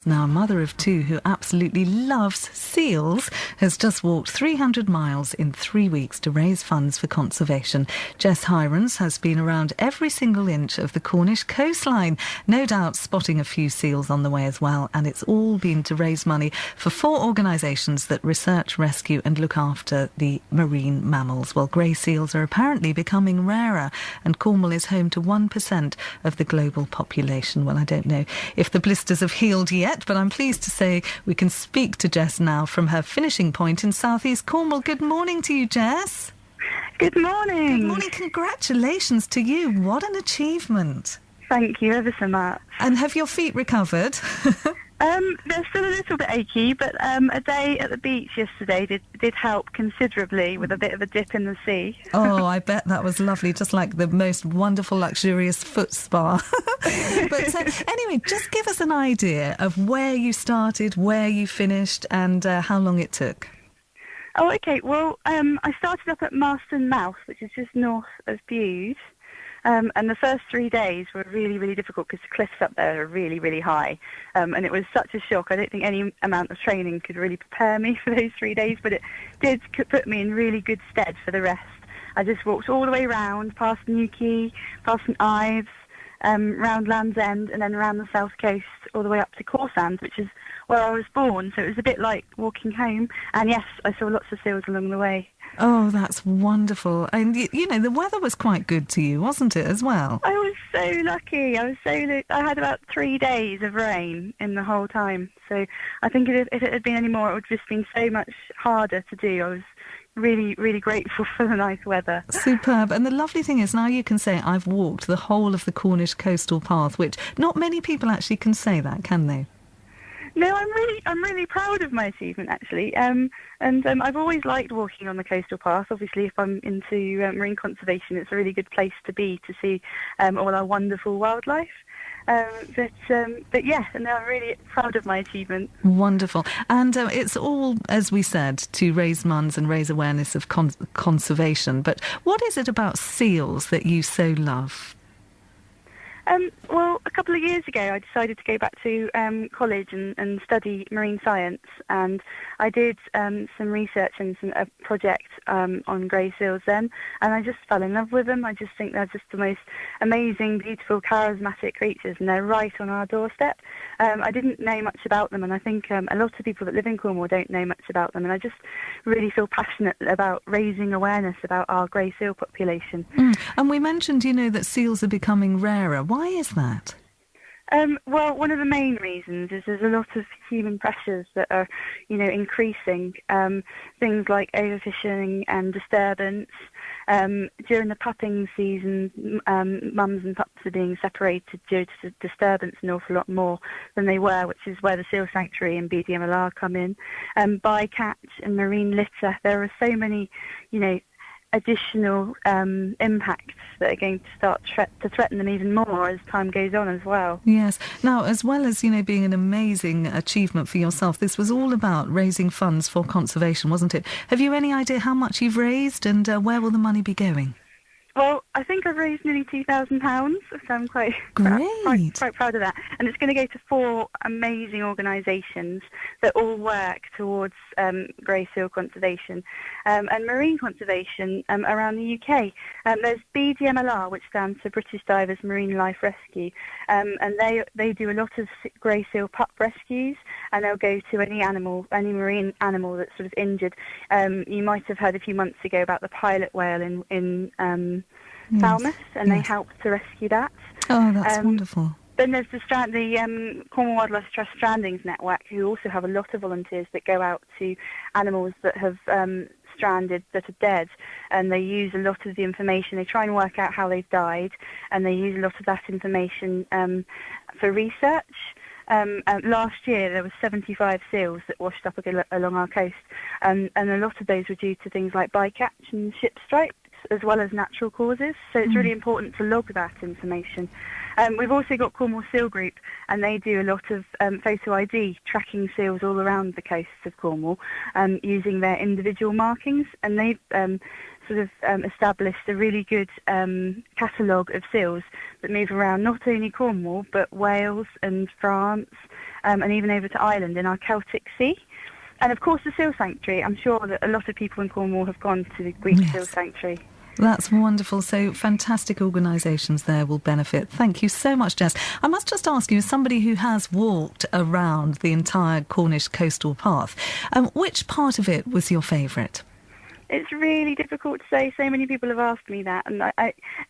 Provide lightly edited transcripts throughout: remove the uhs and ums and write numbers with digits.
Now, a mother of two who absolutely loves seals has just walked 300 miles in 3 weeks to raise funds for conservation. Jes Hirons has been around every single inch of the Cornish coastline, no doubt spotting a few seals on the way as well, and it's all been to raise money for 4 organisations that research, rescue and look after the marine mammals. Well, grey seals are apparently becoming rarer, and Cornwall is home to 1% of the global population. Well, I don't know if the blisters have healed yet, but I'm pleased to say we can speak to Jes now from her finishing point in southeast Cornwall. Good morning to you, Jes. Good morning. Good morning. Congratulations to you. What an achievement. Thank you ever so much. And have your feet recovered? They're still a little bit achy, but a day at the beach yesterday did help considerably with a bit of a dip in the sea. Oh, I bet that was lovely, just like the most wonderful, luxurious foot spa. But anyway, just give us an idea of where you started, where you finished, and how long it took. Oh, okay. Well, I started up at Marston Mouth, which is just north of Bude. And the first 3 days were really, really difficult because the cliffs up there are really, really high. And it was such a shock. I don't think any amount of training could really prepare me for those 3 days, but it did put me in really good stead for the rest. I just walked all the way round, past Newquay, past St Ives, round Land's End, and then around the south coast, all the way up to Cornwall, which is where I was born. So it was a bit like walking home. And yes, I saw lots of seals along the way. Oh, that's wonderful. And, you know, the weather was quite good to you, wasn't it, as well? I was so lucky. I had about 3 days of rain in the whole time. So I think if it had been any more, it would have just been so much harder to do. I was really, really grateful for the nice weather. Superb. And the lovely thing is now you can say I've walked the whole of the Cornish coastal path, which not many people actually can say that, can they? No, I'm really proud of my achievement, actually. And I've always liked walking on the coastal path. Obviously, if I'm into marine conservation, it's a really good place to be to see all our wonderful wildlife. But yeah, and I'm really proud of my achievement. Wonderful. And it's all, as we said, to raise funds and raise awareness of conservation. But what is it about seals that you so love? Well, a couple of years ago, I decided to go back to college and study marine science, and I did some research and a project on grey seals then, and I just fell in love with them. I just think they're just the most amazing, beautiful, charismatic creatures, and they're right on our doorstep. I didn't know much about them, and I think a lot of people that live in Cornwall don't know much about them, and I just really feel passionate about raising awareness about our grey seal population. And we mentioned, you know, that seals are becoming rarer. Why is that? Well, one of the main reasons is there's a lot of human pressures that are, you know, increasing. Things like overfishing and disturbance. During the pupping season, mums and pups are being separated due to disturbance an awful lot more than they were, which is where the Seal Sanctuary and BDMLR come in. Bycatch and marine litter. There are so many, you know, additional impacts that are going to start to threaten them even more as time goes on as well. Yes. Now, as well as, you know, being an amazing achievement for yourself, this was all about raising funds for conservation, wasn't it? Have you any idea how much you've raised and where will the money be going? Well, I think I've raised nearly £2,000, so I'm quite proud of that. And it's going to go to 4 amazing organisations that all work towards grey seal conservation and marine conservation around the UK. There's BDMLR, which stands for British Divers Marine Life Rescue, and they do a lot of grey seal pup rescues, and they'll go to any marine animal that's sort of injured. You might have heard a few months ago about the pilot whale in Falmouth, and they helped to rescue that. Oh, that's wonderful. Then there's the Cornwall Wildlife Trust Strandings Network, who also have a lot of volunteers that go out to animals that have stranded, that are dead, and they use a lot of the information. They try and work out how they've died, and they use a lot of that information for research. Last year there were 75 seals that washed up along our coast, and a lot of those were due to things like bycatch and ship strikes, as well as natural causes. So it's really important to log that information. We've also got Cornwall Seal Group, and they do a lot of photo ID, tracking seals all around the coasts of Cornwall, using their individual markings, and they've established a really good catalogue of seals that move around not only Cornwall but Wales and France and even over to Ireland in our Celtic Sea. And of course the seal sanctuary. I'm sure that a lot of people in Cornwall have gone to the Greek seal sanctuary. That's wonderful. So fantastic organisations there will benefit. Thank you so much, Jes. I must just ask you, as somebody who has walked around the entire Cornish coastal path, which part of it was your favourite? It's really difficult to say. So many people have asked me that, and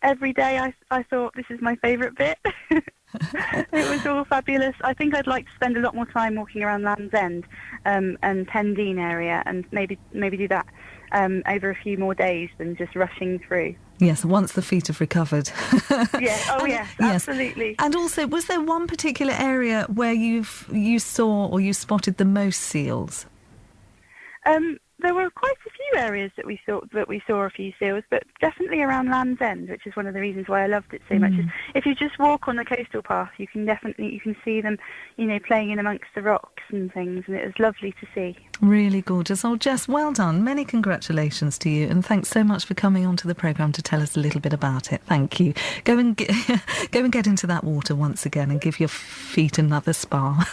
every day I thought this is my favourite bit. It was all fabulous. I think I'd like to spend a lot more time walking around Land's End and Pendine area, and maybe do that over a few more days than just rushing through. Yes, once the feet have recovered. Yes, yes, absolutely. And also, was there one particular area where you saw or you spotted the most seals? There were quite a few areas that we saw a few seals, but definitely around Land's End, which is one of the reasons why I loved it so much. Is if you just walk on the coastal path, you can see them, playing in amongst the rocks and things, and it was lovely to see. Really gorgeous. Oh, Jes, well done. Many congratulations to you, and thanks so much for coming onto the programme to tell us a little bit about it. Thank you. Go and get into that water once again and give your feet another spa.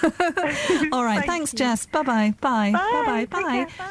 All right. Thanks, Jes. Bye-bye. Bye. Bye. Bye. Bye. Bye.